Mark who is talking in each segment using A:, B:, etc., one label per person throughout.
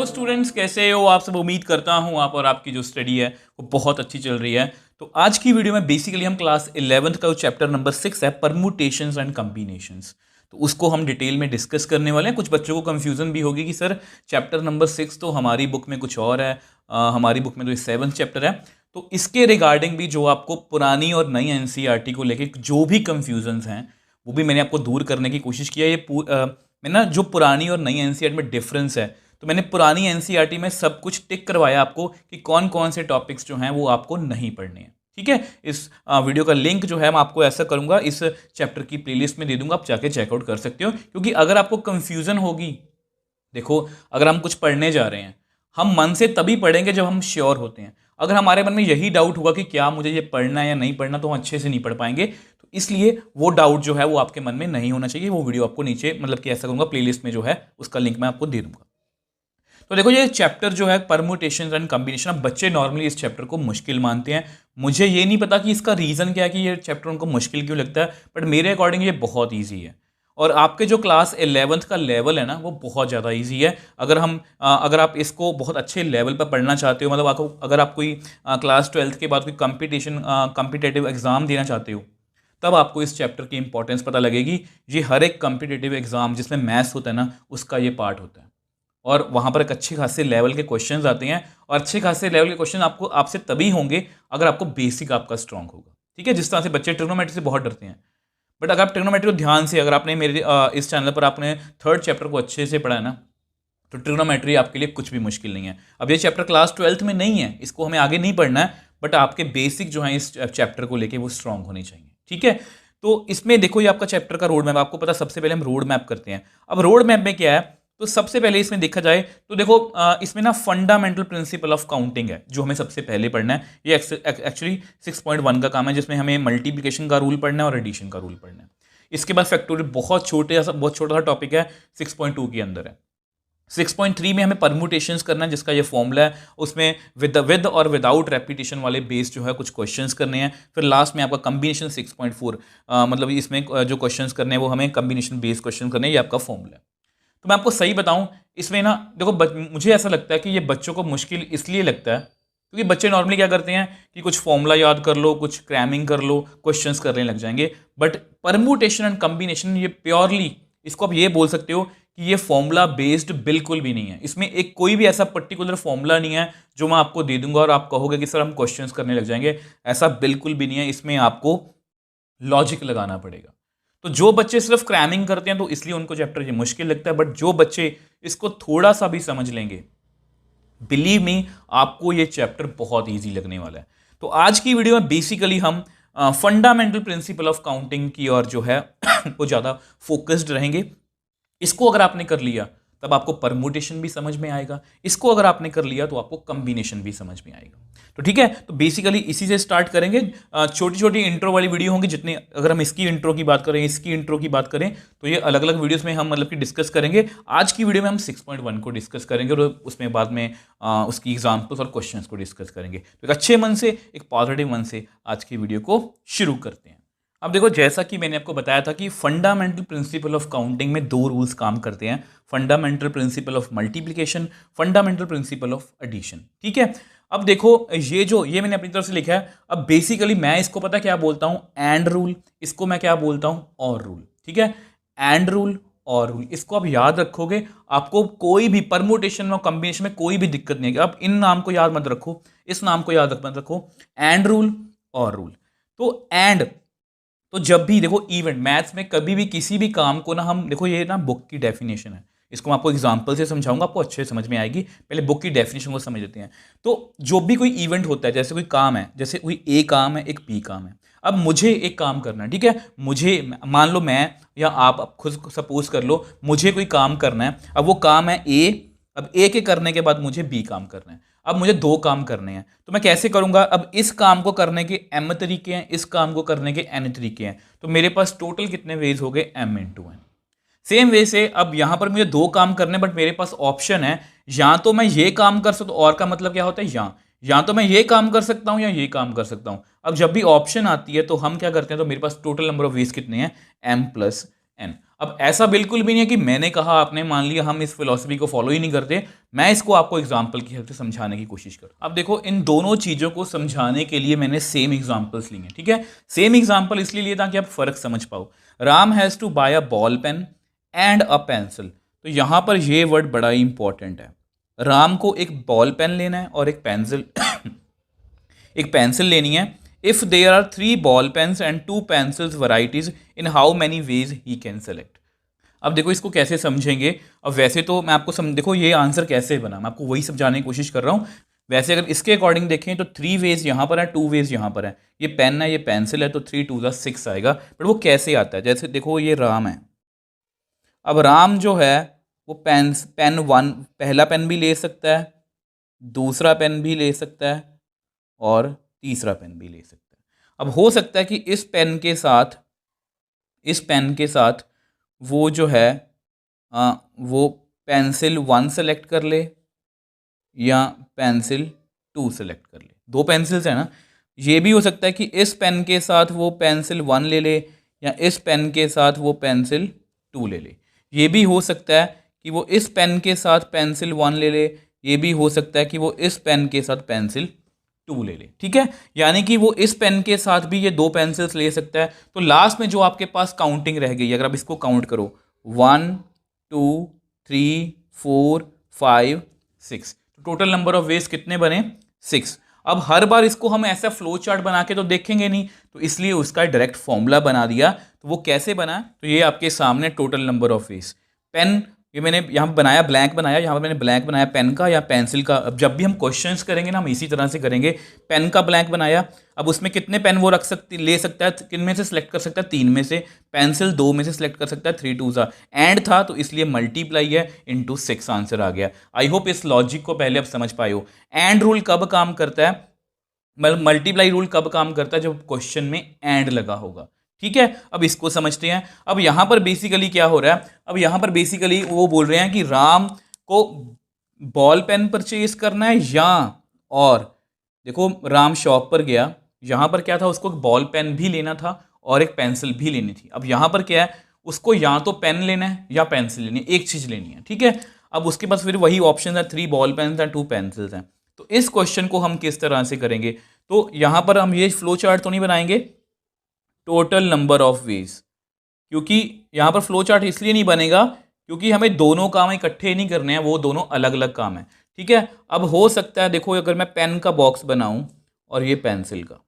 A: Hello students, कैसे हो आप सब। उम्मीद करता हूँ आप और आपकी जो स्टडी है वो बहुत अच्छी चल रही है। तो आज की वीडियो में बेसिकली हम क्लास 11th का जो चैप्टर नंबर 6 है, परम्यूटेशंस एंड कॉम्बिनेशंस, तो उसको हम डिटेल में डिस्कस करने वाले हैं। कुछ बच्चों को कंफ्यूजन भी होगी कि सर चैप्टर नंबर 6 तो हमारी बुक में कुछ और है, हमारी बुक में तो ये 7th चैप्टर है। तो इसके रिगार्डिंग भी जो आपको पुरानी और नई एनसीईआरटी को लेके जो भी कंफ्यूजन्स हैं वो भी मैंने आपको दूर करने की कोशिश किया। मैं ना जो पुरानी और नई एनसीईआरटी में डिफरेंस है, तो मैंने पुरानी एनसीईआरटी में सब कुछ टिक करवाया आपको कि कौन कौन से टॉपिक्स जो हैं वो आपको नहीं पढ़ने हैं। ठीक है, इस वीडियो का लिंक जो है मैं आपको ऐसा करूंगा इस चैप्टर की प्लेलिस्ट में दे दूंगा, आप जाके चेकआउट कर सकते हो। क्योंकि अगर आपको कंफ्यूजन होगी, देखो अगर हम कुछ पढ़ने जा रहे हैं, हम मन से तभी पढ़ेंगे जब हम श्योर होते हैं। अगर हमारे मन में यही डाउट होगा कि क्या मुझे ये पढ़ना है या नहीं पढ़ना, तो हम अच्छे से नहीं पढ़ पाएंगे। तो इसलिए वो डाउट जो है वो आपके मन में नहीं होना चाहिए। वो वीडियो आपको नीचे मतलब कि ऐसा करूंगा प्लेलिस्ट में जो है उसका लिंक मैं आपको दे दूंगा। तो देखो ये चैप्टर जो है परम्यूटेशन एंड कॉम्बिनेशन, अब बच्चे नॉर्मली इस चैप्टर को मुश्किल मानते हैं। मुझे ये नहीं पता कि इसका रीज़न क्या है कि ये चैप्टर उनको मुश्किल क्यों लगता है, बट मेरे अकॉर्डिंग ये बहुत ईजी है। और आपके जो क्लास 11th का लेवल है ना वो बहुत ज़्यादा ईजी है। अगर आप इसको बहुत अच्छे लेवल पर पढ़ना चाहते हो, मतलब आपको अगर आप कोई क्लास 12th के बाद कोई कॉम्पिटेटिव एग्जाम देना चाहते हो, तब आपको इस चैप्टर की इंपॉर्टेंस पता लगेगी। ये हर एक कॉम्पिटेटिव एग्जाम जिसमें मैथ्स होता है ना, उसका ये पार्ट होता है। और वहाँ पर एक अच्छे खासे लेवल के क्वेश्चंस आते हैं, और अच्छे खासे लेवल के क्वेश्चन आपसे तभी होंगे अगर आपको बेसिक आपका स्ट्रांग होगा। ठीक है, जिस तरह से बच्चे ट्रिग्नोमेट्री से बहुत डरते हैं, बट अगर आप ट्रिग्नोमेट्री को ध्यान से, अगर आपने मेरे इस चैनल पर आपने 3rd चैप्टर को अच्छे से पढ़ा है ना, तो ट्रिग्नोमेट्री आपके लिए कुछ भी मुश्किल नहीं है। अब ये चैप्टर क्लास 12th में नहीं है, इसको हमें आगे नहीं पढ़ना है, बट आपके बेसिक जो है इस चैप्टर को लेके वो स्ट्रांग होने चाहिए। ठीक है, तो इसमें देखो ये आपका चैप्टर का रोड मैप, आपको पता सबसे पहले हम रोड मैप करते हैं। अब रोड मैप में क्या है, तो सबसे पहले इसमें देखा जाए तो देखो इसमें ना फंडामेंटल प्रिंसिपल ऑफ काउंटिंग है जो हमें सबसे पहले पढ़ना है। ये एक्चुअली 6.1 का काम है, जिसमें हमें मल्टीप्लिकेशन का रूल पढ़ना है और एडिशन का रूल पढ़ना है। इसके बाद फैक्टोरियल बहुत छोटा सा टॉपिक है, 6.2 के अंदर है। 6.3 में हमें परम्यूटेशंस करना है, जिसका ये फॉर्मूला है, उसमें विद और विदाउट रेपिटेशन वाले बेस जो है कुछ क्वेश्चंस करने हैं। फिर लास्ट में आपका कॉम्बिनेशन 6.4, मतलब इसमें जो क्वेश्चंस करने हैं वो हमें कॉम्बिनेशन बेस क्वेश्चन करने हैं, ये आपका फॉर्मूला है। तो मैं आपको सही बताऊं, इसमें ना देखो मुझे ऐसा लगता है कि ये बच्चों को मुश्किल इसलिए लगता है क्योंकि बच्चे नॉर्मली क्या करते हैं कि कुछ फॉर्मूला याद कर लो, कुछ क्रैमिंग कर लो, क्वेश्चंस करने लग जाएंगे। बट परम्यूटेशन एंड कॉम्बिनेशन ये प्योरली, इसको आप ये बोल सकते हो कि ये फॉर्मूला बेस्ड बिल्कुल भी नहीं है। इसमें एक कोई भी ऐसा पर्टिकुलर फॉर्मूला नहीं है जो मैं आपको दे दूंगा और आप कहोगे कि सर हम क्वेश्चंस करने लग जाएंगे। ऐसा बिल्कुल भी नहीं है, इसमें आपको लॉजिक लगाना पड़ेगा। तो जो बच्चे सिर्फ क्रैमिंग करते हैं तो इसलिए उनको चैप्टर ये मुश्किल लगता है, बट जो बच्चे इसको थोड़ा सा भी समझ लेंगे, बिलीव मी, आपको ये चैप्टर बहुत इजी लगने वाला है। तो आज की वीडियो में बेसिकली हम फंडामेंटल प्रिंसिपल ऑफ काउंटिंग की और जो है वो ज़्यादा फोकस्ड रहेंगे। इसको अगर आपने कर लिया तब आपको परम्यूटेशन भी समझ में आएगा, इसको अगर आपने कर लिया तो आपको कॉम्बिनेशन भी समझ में आएगा। तो ठीक है, तो बेसिकली इसी से स्टार्ट करेंगे। छोटी छोटी इंट्रो वाली वीडियो होंगी, जितने अगर हम इसकी इंट्रो की बात करें, इसकी इंट्रो की बात करें, तो ये अलग अलग वीडियोस में हम मतलब कि डिस्कस करेंगे। आज की वीडियो में हम 6.1 को डिस्कस करेंगे और उसमें बाद में उसकी एग्जाम्पल्स और क्वेश्चंस को डिस्कस करेंगे। तो एक अच्छे मन से, एक पॉजिटिव मन से आज की वीडियो को शुरू करते हैं। अब देखो, जैसा कि मैंने आपको बताया था कि फंडामेंटल प्रिंसिपल ऑफ काउंटिंग में 2 रूल्स काम करते हैं, fundamental principle of multiplication, fundamental principle of addition. ठीक है, अब देखो ये मैंने अपनी तरफ से लिखा है। अब बेसिकली मैं इसको पता क्या बोलता हूं, एंड रूल, इसको मैं क्या बोलता हूं, और रूल। ठीक है, एंड रूल और रूल, इसको आप याद रखोगे, आपको कोई भी परम्यूटेशन में कॉम्बिनेशन में कोई भी दिक्कत नहीं है। अब इन नाम को याद मत रखो, इस नाम को याद मत रखो, एंड रूल और रूल। तो एंड, तो जब भी देखो इवेंट मैथ्स में कभी भी किसी भी काम को ना हम देखो, ये ना बुक की डेफिनेशन है, इसको मैं आपको एग्जांपल से समझाऊंगा, आपको अच्छे से समझ में आएगी। पहले बुक की डेफिनेशन को समझ लेते हैं। तो जो भी कोई इवेंट होता है, जैसे कोई काम है, जैसे कोई ए काम है, एक बी काम है। अब मुझे एक काम करना है, ठीक है, मुझे मान लो मैं या आप खुद सपोज कर लो, मुझे कोई काम करना है। अब वो काम है ए, अब ए के करने के बाद मुझे बी काम करना है। अब मुझे 2 काम करने हैं, तो मैं कैसे करूंगा, अब इस काम को करने के m तरीके हैं, इस काम को करने के n तरीके हैं, तो मेरे पास टोटल कितने वेज हो गए, m into n। Same way से अब यहां पर मुझे 2 काम करने, बट मेरे पास ऑप्शन है, या तो मैं ये काम कर सकता हूं, और का मतलब क्या होता है, या तो मैं ये काम कर सकता हूं या ये काम कर सकता हूं। अब जब भी ऑप्शन आती है तो हम क्या करते हैं, तो मेरे पास टोटल नंबर ऑफ वेज कितने हैं, m प्लस n। अब ऐसा बिल्कुल भी नहीं है कि मैंने कहा आपने मान लिया, हम इस फिलॉसफी को फॉलो ही नहीं करते। मैं इसको आपको एग्जाम्पल की हेल्प से समझाने की कोशिश करूँ। अब देखो, इन दोनों चीज़ों को समझाने के लिए मैंने सेम एग्जाम्पल्स लिए हैं, ठीक है। सेम एग्जाम्पल इसलिए लिए ताकि आप फर्क समझ पाओ। Ram has to buy a ball pen and a pencil. तो यहाँ पर ये वर्ड बड़ा ही इंपॉर्टेंट है। राम को एक बॉल पेन लेना है और एक पेंसिल एक पेंसिल लेनी है। If there are 3 ball pens and 2 pencils varieties, in how many ways he can select. अब देखो इसको कैसे समझेंगे। अब वैसे तो मैं आपको देखो ये आंसर कैसे बना, मैं आपको वही समझाने की कोशिश कर रहा हूँ। वैसे अगर इसके अकॉर्डिंग देखें तो 3 वेज यहाँ पर है, 2 वेज यहाँ पर है। ये पेन है, ये पेंसिल है, तो 3 2 6 आएगा। बट वो कैसे आता है, जैसे देखो ये राम है। अब राम जो है वो पेन 1 पहला पेन भी ले सकता है, दूसरा पेन भी ले सकता है और तीसरा पेन भी ले सकता है। अब हो सकता है कि इस पेन के साथ वो जो है वो पेंसिल 1 सेलेक्ट कर ले या पेंसिल 2 सेलेक्ट कर ले। 2 पेंसिल्स है ना। ये भी हो सकता है कि इस पेन के साथ वो पेंसिल 1 ले ले या इस पेन के साथ वो पेंसिल 2 ले ले। ये भी हो सकता है कि वो इस पेन के साथ पेंसिल 1 ले ले। ये भी हो सकता है कि वो इस पेन के साथ पेंसिल 2 ले ले, ठीक है। यानी कि वो इस पेन के साथ भी ये 2 पेंसिल्स ले सकता है। तो लास्ट में जो आपके पास काउंटिंग रह गई, अगर आप इसको काउंट करो 1 2 3 4 5 6, तो टोटल नंबर ऑफ वेज कितने बने? 6। अब हर बार इसको हम ऐसा फ्लो चार्ट बना के तो देखेंगे नहीं, तो इसलिए उसका डायरेक्ट फॉर्मूला बना दिया। तो वो कैसे बना, तो ये आपके सामने total number of ways. Pen ये मैंने यहाँ बनाया, ब्लैंक बनाया, यहाँ पर मैंने ब्लैंक बनाया पेन का या पेंसिल का। अब जब भी हम क्वेश्चंस करेंगे ना, हम इसी तरह से करेंगे। पेन का ब्लैंक बनाया, अब उसमें कितने पेन वो ले सकता है, किन में से सिलेक्ट कर सकता है? 3 में से। पेंसिल 2 में से सिलेक्ट कर सकता है, 3 2 एंड था तो इसलिए मल्टीप्लाई है, इंटू 6 आंसर आ गया। आई होप इस लॉजिक को पहले आप समझ पाए हो। एंड रूल कब काम करता है, मल्टीप्लाई रूल कब काम करता है? जब क्वेश्चन में एंड लगा होगा, ठीक है। अब इसको समझते हैं। अब यहां पर बेसिकली क्या हो रहा है, अब यहां पर बेसिकली वो बोल रहे हैं कि राम को बॉल पेन परचेज करना है या, और देखो राम शॉप पर गया, यहां पर क्या था, उसको बॉल पेन भी लेना था और एक पेंसिल भी लेनी थी। अब यहां पर क्या है, उसको या तो पेन लेना है या पेंसिल लेनी है, एक चीज लेनी है, ठीक है। अब उसके पास फिर वही ऑप्शन है, 3 बॉल पेन एंड 2 पेंसिल्स हैं। तो इस क्वेश्चन को हम किस तरह से करेंगे, तो यहां पर हम ये फ्लो चार्ट तो नहीं बनाएंगे, टोटल नंबर ऑफ वेज। क्योंकि यहां पर फ्लो चार्ट इसलिए नहीं बनेगा क्योंकि हमें दोनों काम इकट्ठे नहीं करने हैं, वो दोनों अलग अलग काम है, ठीक है। अब हो सकता है देखो, अगर मैं पेन का बॉक्स बनाऊं और ये पेंसिल का,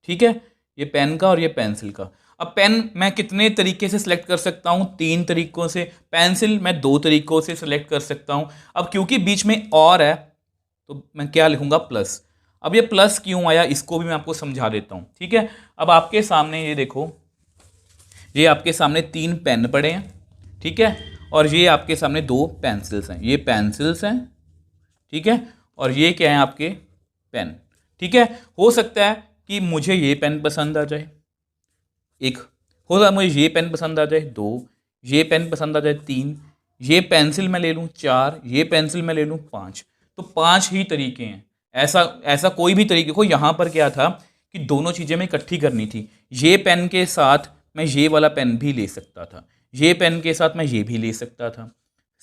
A: ठीक है, ये पेन का और ये पेंसिल का। अब पेन मैं कितने तरीके से सिलेक्ट कर सकता हूं? 3 तरीकों से। पेंसिल मैं 2 तरीकों से सिलेक्ट कर सकता हूं। अब क्योंकि बीच में और है तो मैं क्या लिखूंगा? प्लस। अब ये प्लस क्यों आया, इसको भी मैं आपको समझा देता हूं, ठीक है। अब आपके सामने ये देखो, ये आपके सामने 3 पेन पड़े हैं, ठीक है, और ये आपके सामने 2 पेंसिल्स हैं। ये पेंसिल्स हैं, ठीक है, और ये क्या है? आपके पेन, ठीक है। हो सकता है कि मुझे ये पेन पसंद आ जाए, एक। हो सकता है मुझे ये पेन पसंद आ जाए, 2। ये पेन पसंद आ जाए, 3। ये पेंसिल मैं ले लूँ, 4। ये पेंसिल मैं ले लूँ, 5। तो 5 ही तरीके हैं। ऐसा ऐसा कोई भी तरीके को, यहाँ पर क्या था कि दोनों चीज़ें मैं इकट्ठी करनी थी। ये पेन के साथ मैं ये वाला पेन भी ले सकता था, ये पेन के साथ मैं ये भी ले सकता था।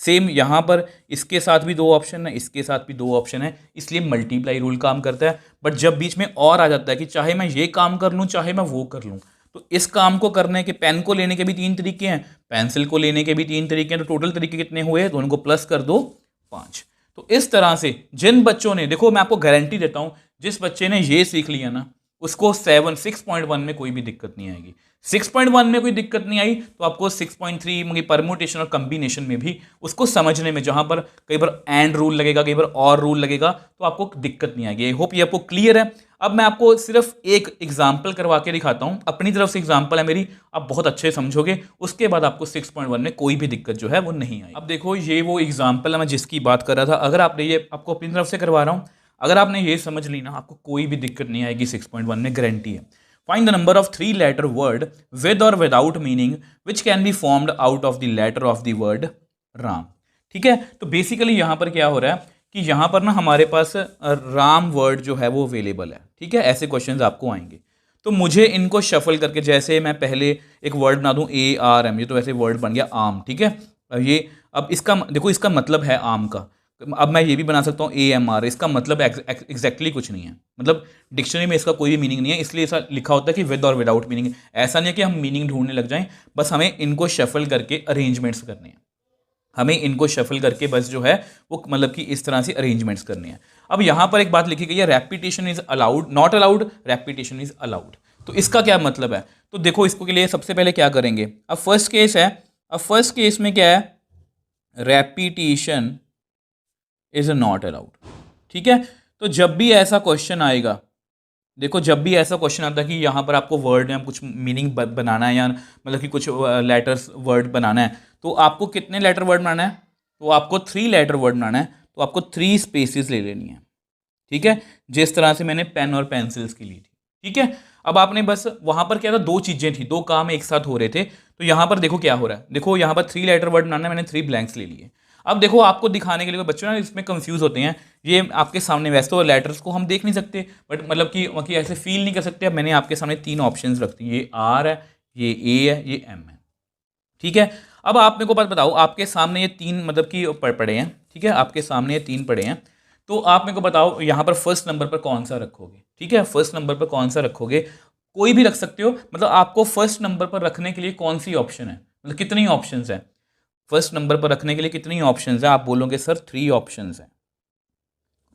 A: सेम यहाँ पर इसके साथ भी 2 ऑप्शन है, इसके साथ भी 2 ऑप्शन है, इसलिए मल्टीप्लाई रूल काम करता है। बट जब बीच में और आ जाता है कि चाहे मैं ये काम कर लूँ चाहे मैं वो कर लूँ, तो इस काम को करने के, पेन को लेने के भी 3 तरीके हैं, पेंसिल को लेने के भी 3 तरीके हैं। तो टोटल तरीके कितने हुए? दोनों को प्लस कर दो, 5। तो इस तरह से जिन बच्चों ने, देखो मैं आपको गारंटी देता हूं, जिस बच्चे ने ये सीख लिया ना, उसको 6.1 में कोई भी दिक्कत नहीं आएगी। 6.1 में कोई दिक्कत नहीं आई तो आपको 6.3 में परमुटेशन और कम्बिनेशन में भी उसको समझने में, जहां पर कई बार एंड रूल लगेगा, कई बार और रूल लगेगा, तो आपको दिक्कत नहीं आएगी। आई होप ये आपको क्लियर है। अब मैं आपको सिर्फ एक एग्जाम्पल करवा के दिखाता हूं, अपनी तरफ से एग्जाम्पल है मेरी, आप बहुत अच्छे समझोगे, उसके बाद आपको 6.1 में कोई भी दिक्कत जो है वो नहीं आई। अब देखो ये वो एग्जाम्पल है मैं जिसकी बात कर रहा था। अगर आपने ये, आपको अपनी तरफ से करवा रहा हूं, अगर आपने ये समझ ली ना, आपको कोई भी दिक्कत नहीं आएगी 6.1 में, गारंटी है। Find the number of 3 letter word with और without meaning which can be formed out of the letter of the word Ram, ठीक है। तो बेसिकली यहां पर क्या हो रहा है कि यहां पर ना हमारे पास राम वर्ड जो है वो अवेलेबल है, ठीक है। ऐसे क्वेश्चंस आपको आएंगे। तो मुझे इनको शफल करके, जैसे मैं पहले एक वर्ड बना दूं ARM, ये तो वैसे वर्ड बन गया आम, ठीक है। ये अब इसका देखो, इसका मतलब है आम का। अब मैं ये भी बना सकता हूँ AMR, इसका मतलब एग्जैक्टली कुछ नहीं है, मतलब डिक्शनरी में इसका कोई भी मीनिंग नहीं है, इसलिए ऐसा लिखा होता है कि विद और विदाउट मीनिंग। ऐसा नहीं है कि हम मीनिंग ढूंढने लग जाएं, बस हमें इनको शफल करके अरेंजमेंट्स करने हैं, हमें इनको शफल करके बस जो है वो मतलब कि इस तरह से अरेंजमेंट्स करने हैं। अब यहाँ पर एक बात लिखी गई है, repetition is allowed, not allowed, repetition is allowed. तो इसका क्या मतलब है? तो देखो, इसको के लिए सबसे पहले क्या करेंगे, अब फर्स्ट केस है, अब फर्स्ट केस में क्या है, रेपिटेशन इज नॉट अलाउड, ठीक है। तो जब भी ऐसा क्वेश्चन आएगा, देखो जब भी ऐसा क्वेश्चन आता है कि यहाँ पर आपको वर्ड में कुछ मीनिंग बनाना है, या मतलब कि कुछ लेटर्स वर्ड बनाना है, तो आपको कितने लेटर वर्ड बनाना है? तो आपको 3 लेटर वर्ड बनाना है, तो आपको 3 स्पेसेस ले लेनी है, ठीक है, जिस तरह से मैंने पेन और पेंसिल्स की ली थी, ठीक है। अब आपने बस वहां पर क्या था, 2 चीजें थी, 2 काम एक साथ हो रहे थे। तो यहां पर देखो क्या हो रहा है, देखो यहां पर 3 लेटर वर्ड बनाना है, मैंने 3 ब्लैंक्स ले लिए। अब देखो आपको दिखाने के लिए, बच्चों ना इसमें कंफ्यूज होते हैं, ये आपके सामने वैसे तो लेटर्स को हम देख नहीं सकते, बट मतलब कि ऐसे फील नहीं कर सकते। अब मैंने आपके सामने 3 ऑप्शंस रख दिए, ये R है, ये A है, ये M है, ठीक है। अब आप मेरे को बात बताओ, आपके सामने ये 3 मतलब कि पड़े हैं, ठीक है, आपके सामने ये 3 पड़े हैं, तो आप मेरे को बताओ यहाँ पर फर्स्ट नंबर पर कौन सा रखोगे, ठीक है, फर्स्ट नंबर पर कौन सा रखोगे? कोई भी रख सकते हो, मतलब आपको फर्स्ट नंबर पर रखने के लिए कौन सी ऑप्शन है, मतलब कितनी ऑप्शंस है फर्स्ट नंबर पर रखने के लिए, कितनी ऑप्शंस है? आप बोलोगे सर 3 ऑप्शंस है,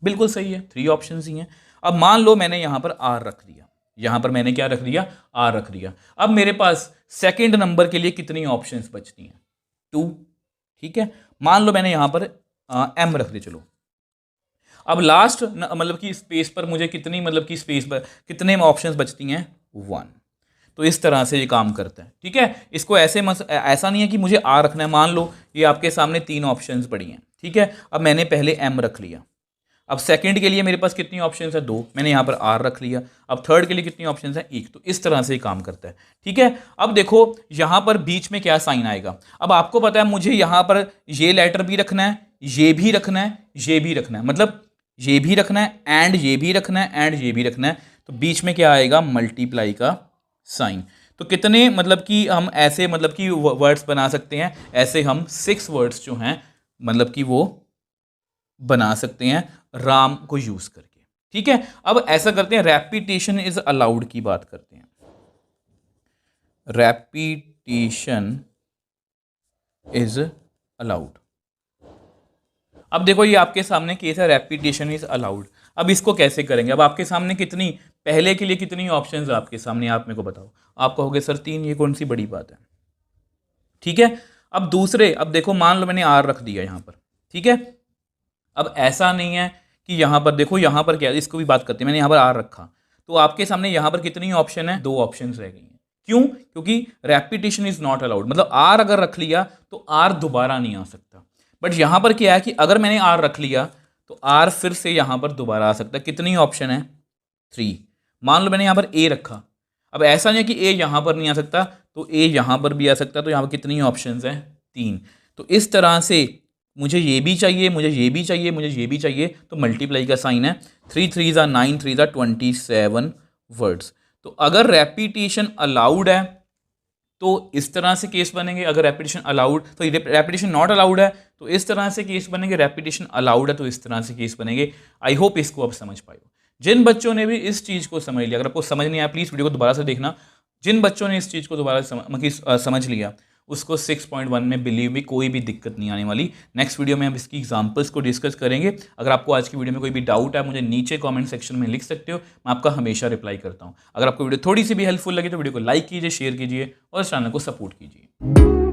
A: बिल्कुल सही है, 3 ऑप्शंस ही हैं। अब मान लो मैंने यहां पर R रख दिया, यहां पर मैंने क्या रख दिया, R रख दिया। अब मेरे पास सेकंड नंबर के लिए कितनी ऑप्शंस बचती हैं? 2, ठीक है। मान लो मैंने यहां पर M रख दी, चलो। अब लास्ट मतलब कि स्पेस पर मुझे कितनी मतलब कि स्पेस पर कितने ऑप्शंस बचती हैं? 1। तो इस तरह से ये काम करता है, ठीक है। इसको ऐसा नहीं है कि मुझे R रखना है। मान लो ये आपके सामने 3 ऑप्शंस पड़ी हैं, ठीक है। अब मैंने पहले M रख लिया, अब सेकंड के लिए मेरे पास कितनी ऑप्शंस है? 2, मैंने यहाँ पर R रख लिया। अब थर्ड के लिए कितनी ऑप्शंस है? 1। तो इस तरह से ही काम करता है, ठीक है। अब देखो यहाँ पर बीच में क्या साइन आएगा। अब आपको पता है मुझे यहाँ पर ये लेटर भी रखना है, ये भी रखना है, ये भी रखना है, मतलब ये भी रखना है एंड ये भी रखना है एंड ये भी रखना है। तो बीच में क्या आएगा? मल्टीप्लाई का साइन। तो कितने मतलब कि हम ऐसे मतलब कि वर्ड्स बना सकते हैं, ऐसे हम 6 वर्ड्स जो हैं मतलब कि वो बना सकते हैं राम को यूज करके, ठीक है। अब ऐसा करते हैं, रेपिटेशन इज अलाउड की बात करते हैं। Repetition is allowed. अब देखो ये आपके सामने केस है, रेपिटेशन इज अलाउड। अब इसको कैसे करेंगे? अब आपके सामने कितनी, पहले के लिए कितनी ऑप्शंस है आपके सामने, आप मेरे को बताओ। आप कहोगे सर 3, ये कौन सी बड़ी बात है, ठीक है। अब दूसरे, अब देखो मान लो मैंने R रख दिया यहां पर, ठीक है। अब ऐसा नहीं है कि यहां पर देखो, यहां पर क्या, इसको भी बात करते हैं, मैंने यहां पर R रखा, तो आपके सामने यहां पर कितनी ऑप्शन है? 2 ऑप्शन रह गई हैं। क्यों? क्योंकि रेपिटेशन इज नॉट अलाउड, मतलब R अगर रख लिया तो R दोबारा नहीं आ सकता। बट यहां पर क्या है कि अगर मैंने R रख लिया तो R फिर से यहां पर दोबारा आ सकता है। कितनी ऑप्शन है? 3। मान लो मैंने यहां पर A रखा, अब ऐसा नहीं है कि A यहां पर नहीं आ सकता, तो A यहां पर भी आ सकता है। तो यहां पर कितनी ऑप्शंस हैं? 3। तो इस तरह से मुझे ये भी चाहिए, मुझे ये भी चाहिए, मुझे ये भी चाहिए, तो मल्टीप्लाई का साइन है। 3 3 are 9, 3 are 27 वर्ड्स। तो अगर रेपिटेशन अलाउड है तो इस तरह से केस बनेंगे, अगर रेपिटेशन अलाउड तो रेपिटेशन नॉट अलाउड है तो इस तरह से केस बनेंगे, रेपिटेशन अलाउड है तो इस तरह से केस बनेंगे। आई होप इसको आप समझ पाए हो। जिन बच्चों ने भी इस चीज़ को समझ लिया, अगर आपको समझ नहीं आया प्लीज़ वीडियो को दोबारा से देखना। जिन बच्चों ने इस चीज़ को दोबारा समझ लिया उसको 6.1 में बिलीव में कोई भी दिक्कत नहीं आने वाली। नेक्स्ट वीडियो में हम इसकी एग्जांपल्स को डिस्कस करेंगे। अगर आपको आज की वीडियो में कोई भी डाउट है मुझे नीचे कमेंट सेक्शन में लिख सकते हो, मैं आपका हमेशा रिप्लाई करता हूं। अगर आपको वीडियो थोड़ी सी भी हेल्पफुल लगे तो वीडियो को लाइक कीजिए, शेयर कीजिए और चैनल को सपोर्ट कीजिए।